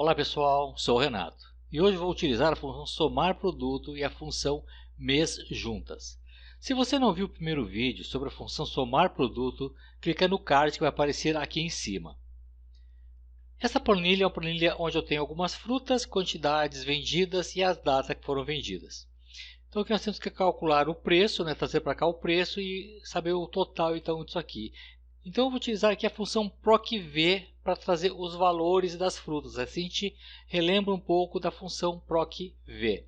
Olá pessoal, sou o Renato e hoje vou utilizar a função somar produto e a função mês juntas. Se você não viu o primeiro vídeo sobre a função somar produto, clica no card que vai aparecer aqui em cima. Essa planilha é uma planilha onde eu tenho algumas frutas, quantidades vendidas e as datas que foram vendidas. Então aqui nós temos que calcular o preço, trazer para cá o preço e saber o total então disso aqui. Então eu vou utilizar aqui a função procv para trazer os valores das frutas. Assim a gente relembra um pouco da função procv.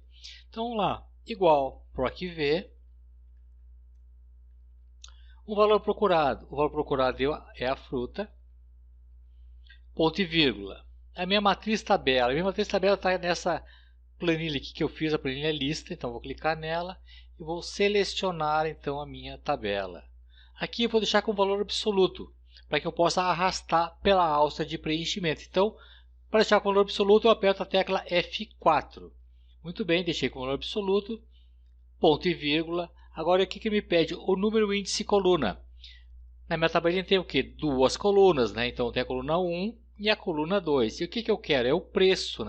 Então vamos lá, igual procv, o valor procurado. O valor procurado é a fruta, ponto e vírgula. A minha matriz tabela. A minha matriz tabela está nessa planilha aqui que eu fiz, a planilha lista. Então vou clicar nela e vou selecionar então a minha tabela. Aqui eu vou deixar com valor absoluto, para que eu possa arrastar pela alça de preenchimento. Então, para deixar com valor absoluto, eu aperto a tecla F4. Muito bem, deixei com valor absoluto, ponto e vírgula. Agora, o que me pede? O número índice coluna. Na minha tabelinha tem o quê? Duas colunas, Então, tem a coluna 1 e a coluna 2. E o que eu quero? É o preço,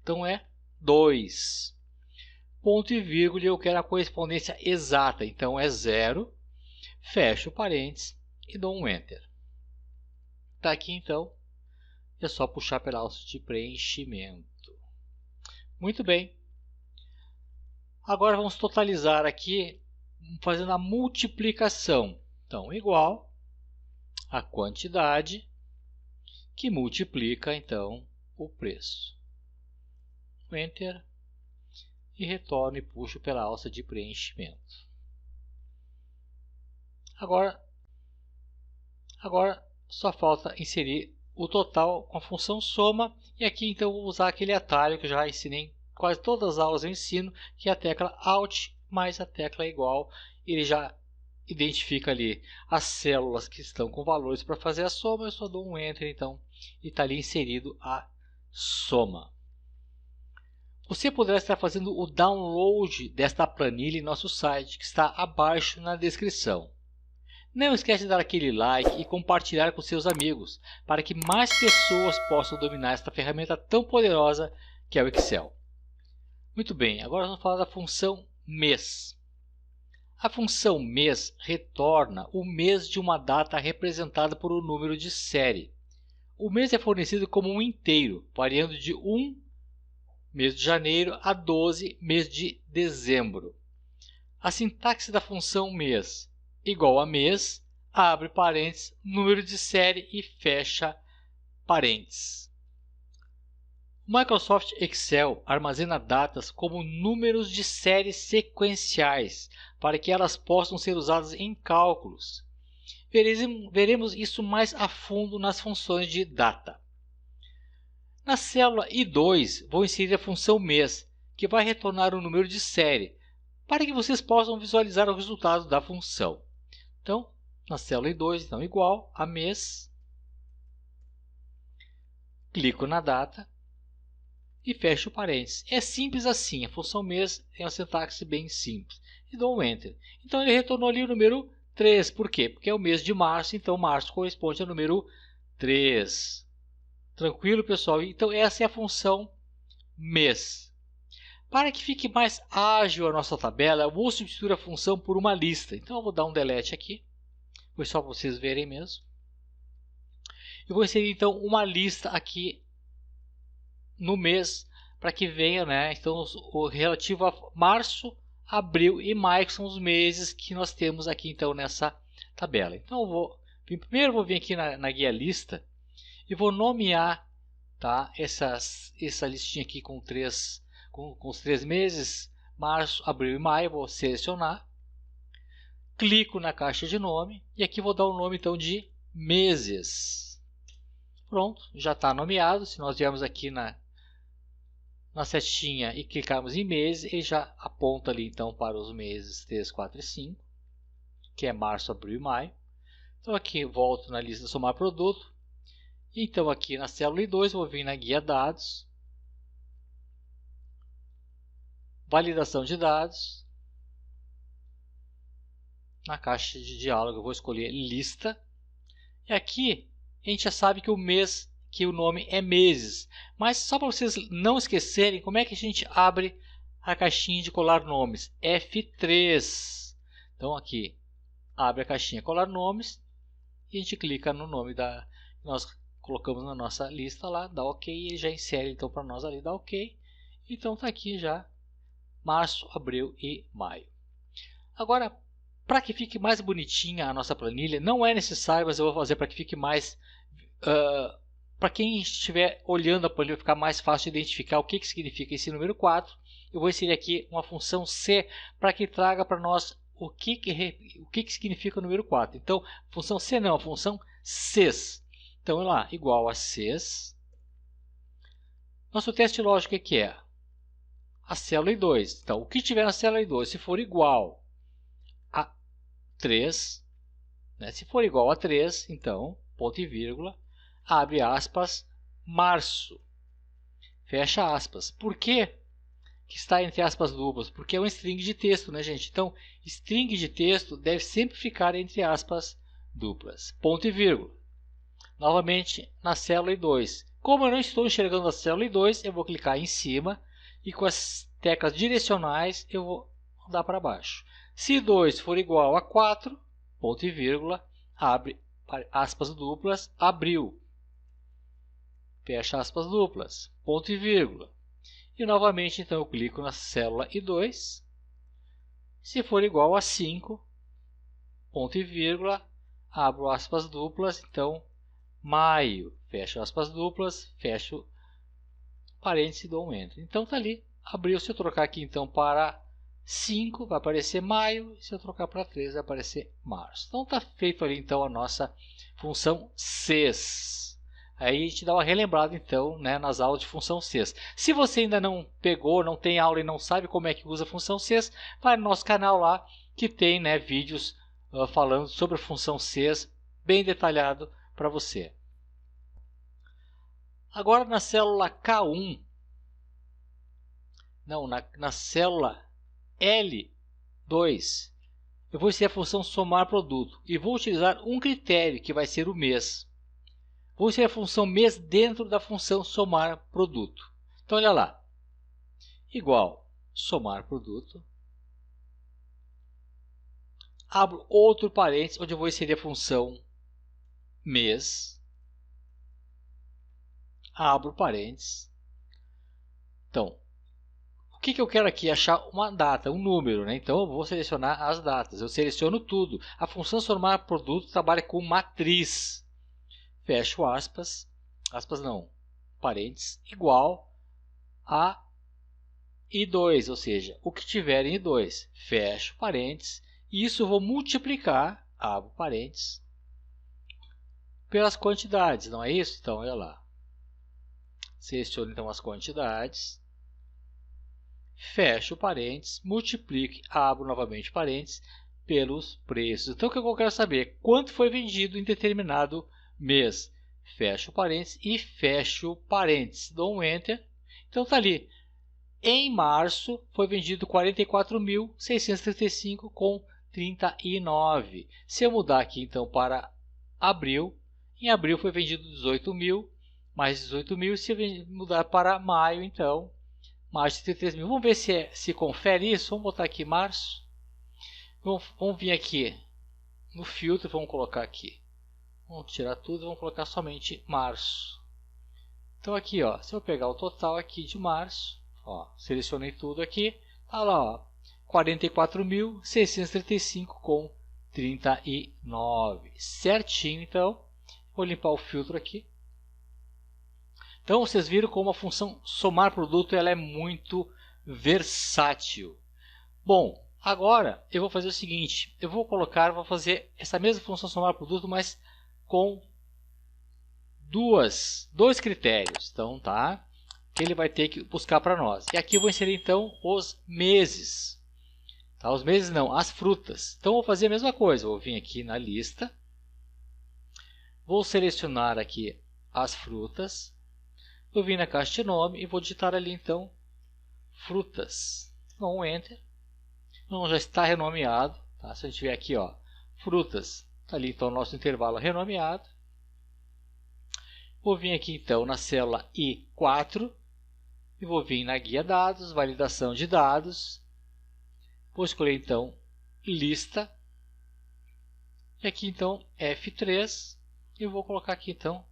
Então, é 2. Ponto e vírgula, eu quero a correspondência exata. Então, é 0. Fecho parênteses e dou um Enter. Está aqui então, é só puxar pela alça de preenchimento. Muito bem. Agora vamos totalizar aqui, fazendo a multiplicação. Então, igual a quantidade que multiplica então o preço. Enter e retorno e puxo pela alça de preenchimento. Agora só falta inserir o total com a função soma. E aqui então eu vou usar aquele atalho que eu já ensinei em quase todas as aulas eu ensino, que é a tecla Alt mais a tecla igual. Ele já identifica ali as células que estão com valores para fazer a soma. Eu só dou um Enter então e está ali inserido a soma. Você poderá estar fazendo o download desta planilha em nosso site, que está abaixo na descrição. Não esquece de dar aquele like e compartilhar com seus amigos, para que mais pessoas possam dominar esta ferramenta tão poderosa que é o Excel. Muito bem, agora vamos falar da função mês. A função mês retorna o mês de uma data representada por um número de série. O mês é fornecido como um inteiro, variando de 1 mês de janeiro a 12 mês de dezembro. A sintaxe da função mês igual a mês, abre parênteses, número de série e fecha parênteses. O Microsoft Excel armazena datas como números de série sequenciais para que elas possam ser usadas em cálculos. Veremos isso mais a fundo nas funções de data. Na célula I2, vou inserir a função mês, que vai retornar o número de série, para que vocês possam visualizar o resultado da função. Então, na célula I2, então, igual a mês, clico na data e fecho parênteses. É simples assim, a função mês é uma sintaxe bem simples. E dou um Enter. Então, ele retornou ali o número 3. Por quê? Porque é o mês de março, então março corresponde ao número 3. Tranquilo, pessoal? Então, essa é a função mês. Para que fique mais ágil a nossa tabela, eu vou substituir a função por uma lista. Então, eu vou dar um delete aqui. Foi só para vocês verem mesmo. Eu vou inserir, então, uma lista aqui no mês, para que venha, Então, o relativo a março, abril e maio, que são os meses que nós temos aqui, então, nessa tabela. Então, primeiro eu vou vir aqui na guia lista e vou nomear, essa listinha aqui com os 3 meses, março, abril e maio. Vou selecionar, clico na caixa de nome e aqui vou dar o nome então de meses. Pronto, já está nomeado. Se nós viermos aqui na setinha e clicarmos em meses, ele já aponta ali então para os meses 3, 4 e 5, que é março, abril e maio. Então aqui volto na lista somar produto. Então aqui na célula I2 vou vir na guia dados, validação de dados. Na caixa de diálogo eu vou escolher lista. E aqui a gente já sabe que o mês que o nome é meses. Mas só para vocês não esquecerem, como é que a gente abre a caixinha de colar nomes? F3. Então aqui, abre a caixinha colar nomes e a gente clica no nome que nós colocamos na nossa lista lá, dá OK e ele já insere então para nós ali, dá OK. Então está aqui já março, abril e maio. Agora, para que fique mais bonitinha a nossa planilha, não é necessário, mas eu vou fazer para que fique mais... para quem estiver olhando a planilha, ficar mais fácil de identificar o que significa esse número 4, eu vou inserir aqui uma função C para que traga para nós o que significa o número 4. Então, função C não, a função CES. Então, lá, igual a CES. Nosso teste lógico aqui é a célula I2. Então, o que tiver na célula I2, se for igual a 3, né? Se for igual a 3, então, ponto e vírgula, abre aspas, março, fecha aspas. Por que está entre aspas duplas? Porque é um string de texto, né, gente? Então, string de texto deve sempre ficar entre aspas duplas. Ponto e vírgula. Novamente, na célula I2. Como eu não estou enxergando a célula I2, eu vou clicar em cima e com as teclas direcionais eu vou andar para baixo. Se 2 for igual a 4, ponto e vírgula, abre aspas duplas, abril, fecha aspas duplas, ponto e vírgula. E novamente, então, eu clico na célula I2. Se for igual a 5, ponto e vírgula, abro aspas duplas, então, maio, fecho aspas duplas, fecho parênteses e dou um enter. Então, está ali, abril. Se eu trocar aqui, então, para 5, vai aparecer maio. Se eu trocar para 3, vai aparecer março. Então, está feito ali, então, a nossa função CES. Aí a gente dá uma relembrada, então, né, nas aulas de função CES. Se você ainda não pegou, não tem aula e não sabe como é que usa a função CES, vai no nosso canal lá, que tem, né, vídeos falando sobre a função CES, bem detalhado para você. Agora na célula K1, não, na célula L2, eu vou inserir a função somar produto e vou utilizar um critério que vai ser o mês. Vou inserir a função mês dentro da função somar produto. Então olha lá, igual somar produto, abro outro parênteses onde eu vou inserir a função mês, abro parênteses. Então, o que eu quero aqui? Achar uma data, um número, né? Então eu vou selecionar as datas. Eu seleciono tudo. A função somar produto trabalha com matriz. Fecho aspas, aspas não, parênteses, igual a I2, ou seja, o que tiver em I2. Fecho parênteses. E isso eu vou multiplicar, abro parênteses, pelas quantidades, não é isso? Então, olha lá. Seleciono então as quantidades. Fecho parênteses, multiplique, abro novamente parênteses, pelos preços. Então, o que eu quero saber? Quanto foi vendido em determinado mês. Fecho parênteses e fecho parênteses. Dou um Enter. Então, está ali. Em março, foi vendido 44.635,39. Se eu mudar aqui, então, para abril, em abril foi vendido 18.000, mais 18.000. Se eu mudar para maio, então, mais de 33 mil. Vamos ver se confere isso. Vamos botar aqui março. Vamos vir aqui no filtro. Vamos colocar aqui. Vamos tirar tudo. Vamos colocar somente março. Então aqui, ó, se eu pegar o total aqui de março, ó, selecionei tudo aqui. Tá lá, 44.635,39. Certinho, então. Vou limpar o filtro aqui. Então, vocês viram como a função somar produto ela é muito versátil. Bom, agora eu vou fazer o seguinte. Eu vou fazer essa mesma função somar produto, mas com dois critérios. Então, tá? Que ele vai ter que buscar para nós. E aqui eu vou inserir, então, os meses. Tá? Os meses não, as frutas. Então, eu vou fazer a mesma coisa. Eu vou vir aqui na lista. Vou selecionar aqui as frutas. Eu vim na caixa de nome e vou digitar ali, então, frutas. Dou um Enter. Não, já está renomeado. Tá? Se a gente vier aqui, ó, frutas, está ali, então, o nosso intervalo renomeado. Vou vir aqui então na célula I4 e vou vir na guia dados, validação de dados. Vou escolher então lista. E aqui então F3 e vou colocar aqui então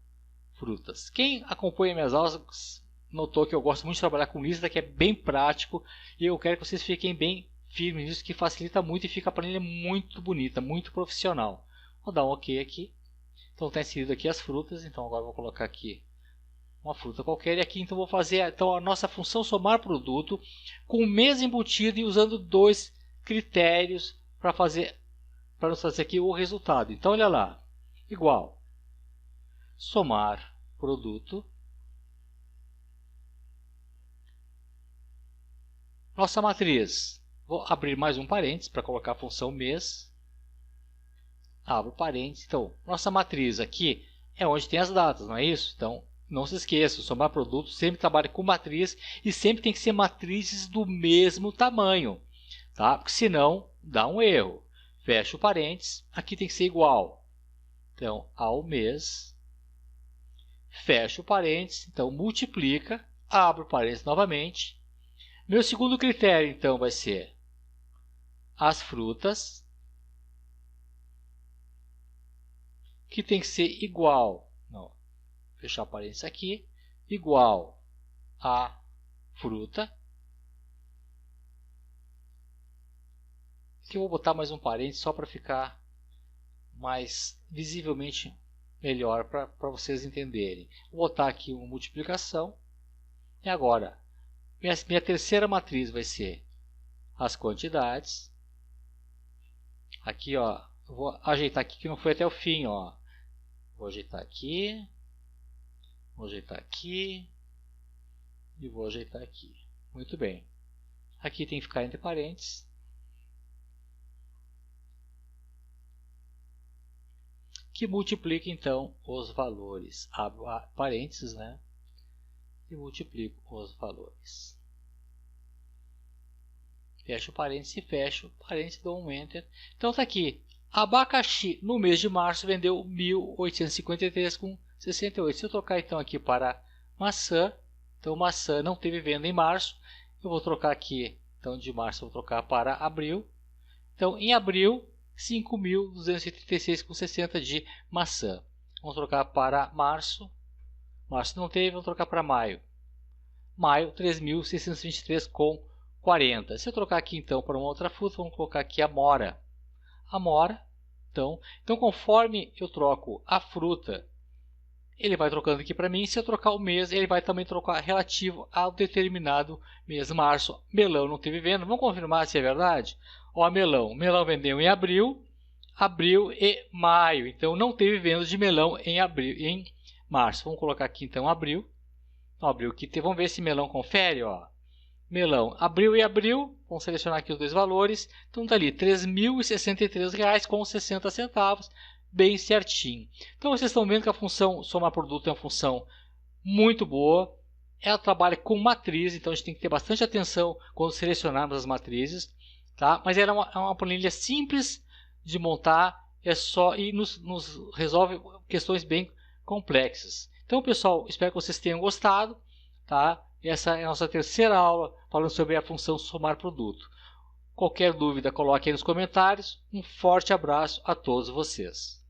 frutas. Quem acompanha minhas aulas notou que eu gosto muito de trabalhar com lista, que é bem prático, e eu quero que vocês fiquem bem firmes nisso, que facilita muito e fica a planilha muito bonita, muito profissional. Vou dar um OK aqui. Então está inserido aqui as frutas, então agora vou colocar aqui uma fruta qualquer, e aqui então vou fazer então a nossa função somar produto com o mês embutido e usando dois critérios para nos fazer aqui o resultado. Então olha lá, igual somar produto, nossa matriz, vou abrir mais um parênteses para colocar a função mês, abro parênteses, então nossa matriz aqui é onde tem as datas, não é isso? Então não se esqueça, somar produto sempre trabalha com matriz e sempre tem que ser matrizes do mesmo tamanho, tá? Porque senão dá um erro. Fecho parênteses, aqui tem que ser igual, então ao mês, fecho parênteses, então multiplica, abro parênteses novamente. Meu segundo critério então vai ser as frutas, que tem que ser igual, não, fechar parênteses aqui, igual a fruta. Aqui eu vou botar mais um parênteses só para ficar mais visivelmente melhor para vocês entenderem. Vou botar aqui uma multiplicação. E agora, minha terceira matriz vai ser as quantidades. Aqui, ó, vou ajeitar aqui que não foi até o fim, ó. Vou ajeitar aqui, vou ajeitar aqui e vou ajeitar aqui. Muito bem. Aqui tem que ficar entre parênteses. Que multiplica então os valores. Abro parênteses, né? E multiplico os valores. Fecho parênteses e fecho parênteses, dou um Enter. Então está aqui. Abacaxi no mês de março vendeu 1.853,68. Se eu trocar então aqui para maçã, então maçã não teve venda em março. Eu vou trocar aqui, então de março eu vou trocar para abril. Então em abril, 5.236,60 de maçã. Vamos trocar para março. Março não teve, vamos trocar para maio. Maio, 3.623,40. Se eu trocar aqui então para uma outra fruta, vamos colocar aqui a mora. A mora, então conforme eu troco a fruta, ele vai trocando aqui para mim. Se eu trocar o mês, ele vai também trocar relativo ao determinado mês. Março, melão não teve venda. Vamos confirmar se é verdade? Ó, melão vendeu em abril e maio. Então não teve venda de melão em março. Vamos colocar aqui então abril. Abril aqui, vamos ver se melão confere, ó. Melão, abril e abril, vamos selecionar aqui os dois valores. Então está ali, R$ 3.063,60, bem certinho. Então vocês estão vendo que a função somar produto é uma função muito boa. Ela trabalha com matriz, então a gente tem que ter bastante atenção quando selecionarmos as matrizes, tá? Mas ela é uma planilha simples de montar, e nos resolve questões bem complexas. Então, pessoal, espero que vocês tenham gostado, tá? Essa é a nossa terceira aula falando sobre a função somar produto. Qualquer dúvida, coloque aí nos comentários. Um forte abraço a todos vocês.